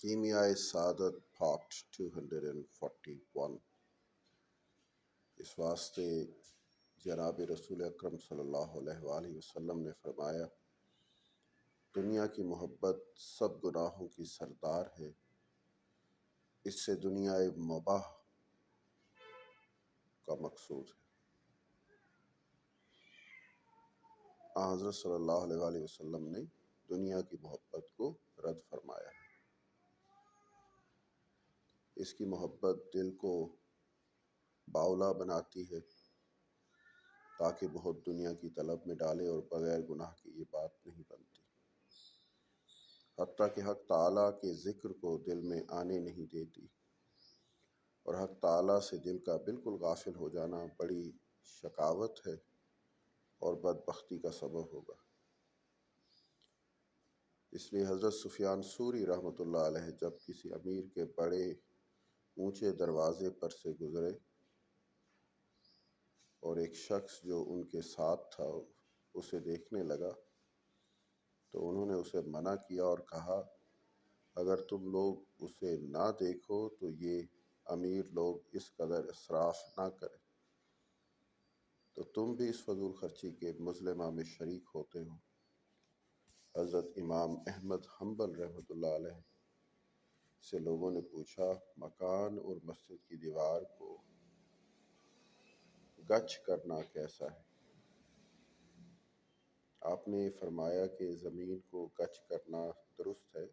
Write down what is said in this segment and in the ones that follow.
کیمیائے سعادت پارٹ 241۔ اس واسطے جناب رسول اکرم صلی اللہ علیہ وآلہ وسلم نے فرمایا، دنیا کی محبت سب گناہوں کی سردار ہے، اس سے دنیا مباح کا مقصود ہے۔ حضرت صلی اللہ علیہ وآلہ وسلم نے دنیا کی محبت کو رد فرمایا ہے۔ اس کی محبت دل کو باولا بناتی ہے تاکہ بہت دنیا کی طلب میں ڈالے اور بغیر گناہ کی یہ بات نہیں بنتی، حتیٰ کہ حق تعالیٰ کے ذکر کو دل میں آنے نہیں دیتی، اور حق تعالیٰ سے دل کا بالکل غافل ہو جانا بڑی شقاوت ہے اور بدبختی کا سبب ہوگا۔ اس لیے حضرت سفیان ثوری رحمۃ اللہ علیہ جب کسی امیر کے بڑے اونچے دروازے پر سے گزرے اور ایک شخص جو ان کے ساتھ تھا اسے دیکھنے لگا تو انہوں نے اسے منع کیا اور کہا، اگر تم لوگ اسے نہ دیکھو تو یہ امیر لوگ اس قدر اسراف نہ کریں تو تم بھی اس فضول خرچی کے مظلمہ میں شریک ہوتے ہو۔ حضرت امام احمد حنبل رحمۃ اللہ علیہ سے لوگوں نے پوچھا، مکان اور مسجد کی دیوار کو گچ کرنا کیسا ہے؟ آپ نے فرمایا کہ زمین کو گچ کرنا درست ہے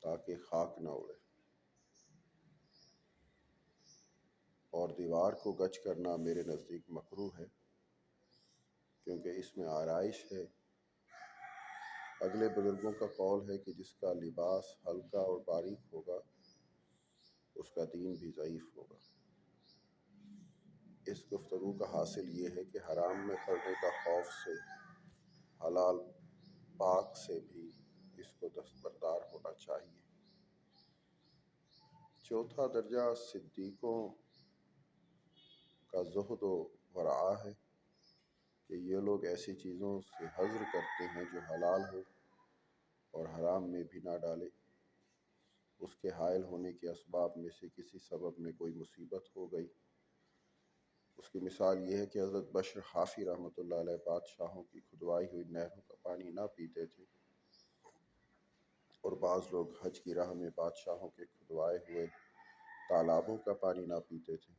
تاکہ خاک نہ اڑے، اور دیوار کو گچ کرنا میرے نزدیک مکروہ ہے کیونکہ اس میں آرائش ہے۔ اگلے بزرگوں کا قول ہے کہ جس کا لباس ہلکا اور باریک ہوگا اس کا دین بھی ضعیف ہوگا۔ اس گفتگو کا حاصل یہ ہے کہ حرام میں پڑنے کا خوف سے حلال پاک سے بھی اس کو دستبردار ہونا چاہیے۔ چوتھا درجہ صدیقوں کا زہد و ورع ہے کہ یہ لوگ ایسی چیزوں سے حذر کرتے ہیں جو حلال ہو اور حرام میں بھی نہ ڈالے۔ اس کے حائل ہونے کے اسباب میں سے کسی سبب میں کوئی مصیبت ہو گئی، اس کی مثال یہ ہے کہ حضرت بشر حافی رحمۃ اللہ علیہ بادشاہوں کی کھدوائی ہوئی نہروں کا پانی نہ پیتے تھے، اور بعض لوگ حج کی راہ میں بادشاہوں کے کھدوائے ہوئے تالابوں کا پانی نہ پیتے تھے،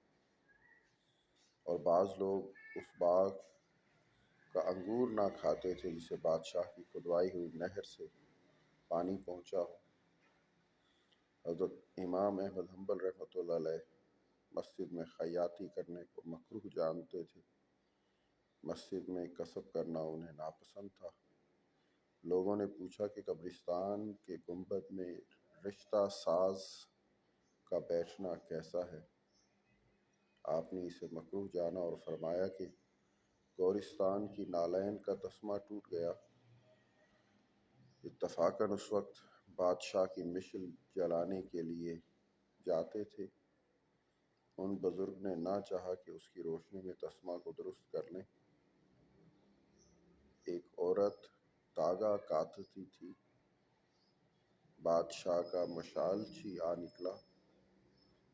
اور بعض لوگ اس باغ کا انگور نہ کھاتے تھے جسے بادشاہ کی کھدوائی ہوئی نہر سے پانی پہنچا ہو۔ حضرت امام احمد حنبل رحمۃ اللہ علیہ مسجد میں خیاطی کرنے کو مکروہ جانتے تھے، مسجد میں کسب کرنا انہیں ناپسند تھا۔ لوگوں نے پوچھا کہ قبرستان کے گنبد میں رشتہ ساز کا بیٹھنا کیسا ہے؟ آپ نے اسے مکروہ جانا اور فرمایا کہ گورستان کی نالین کا تسمہ ٹوٹ گیا۔ اتفاقاً اس وقت بادشاہ کی مشل جلانے کے لیے جاتے تھے، ان بزرگ نے نہ چاہا کہ اس کی روشنی میں تسمہ کو درست کر لیں۔ ایک عورت تاگا کاٹتی تھی، بادشاہ کا مشالچی آ نکلا،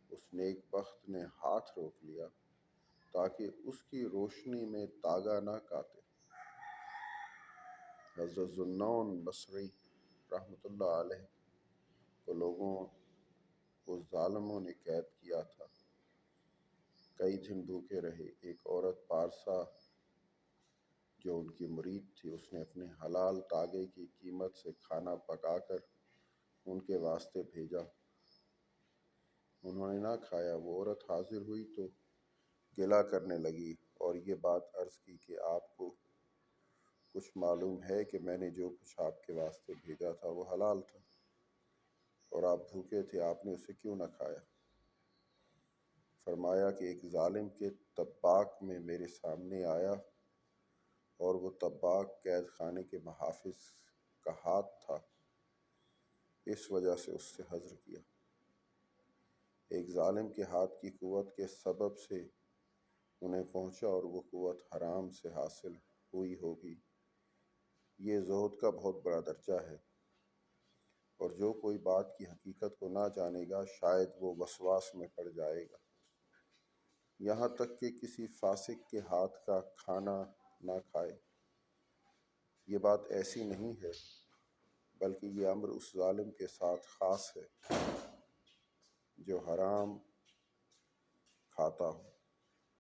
اس نیک بخت نے ہاتھ روک لیا تاکہ اس کی روشنی میں تاگا نہ کاٹے۔ حضرت ذوالنون بصری رحمۃ اللہ علیہ کو ظالموں نے قید کیا تھا، کئی دن بھوکے رہے۔ ایک عورت پارسا جو ان کی مرید تھی، اس نے اپنے حلال تاگے کی قیمت سے کھانا پکا کر ان کے واسطے بھیجا، انہوں نے نہ کھایا۔ وہ عورت حاضر ہوئی تو گلہ کرنے لگی اور یہ بات عرض کی کہ آپ کو کچھ معلوم ہے کہ میں نے جو کچھ آپ کے واسطے بھیجا تھا وہ حلال تھا اور آپ بھوکے تھے، آپ نے اسے کیوں نہ کھایا؟ فرمایا کہ ایک ظالم کے طباق میں میرے سامنے آیا اور وہ طباق قید خانے کے محافظ کا ہاتھ تھا، اس وجہ سے اس سے حذر کیا۔ ایک ظالم کے ہاتھ کی قوت کے سبب سے انہیں پہنچا اور وہ قوت حرام سے حاصل ہوئی ہوگی۔ یہ زہد کا بہت بڑا درجہ ہے اور جو کوئی بات کی حقیقت کو نہ جانے گا شاید وہ وسواس میں پڑ جائے گا، یہاں تک کہ کسی فاسق کے ہاتھ کا کھانا نہ کھائے۔ یہ بات ایسی نہیں ہے، بلکہ یہ امر اس ظالم کے ساتھ خاص ہے جو حرام کھاتا ہو۔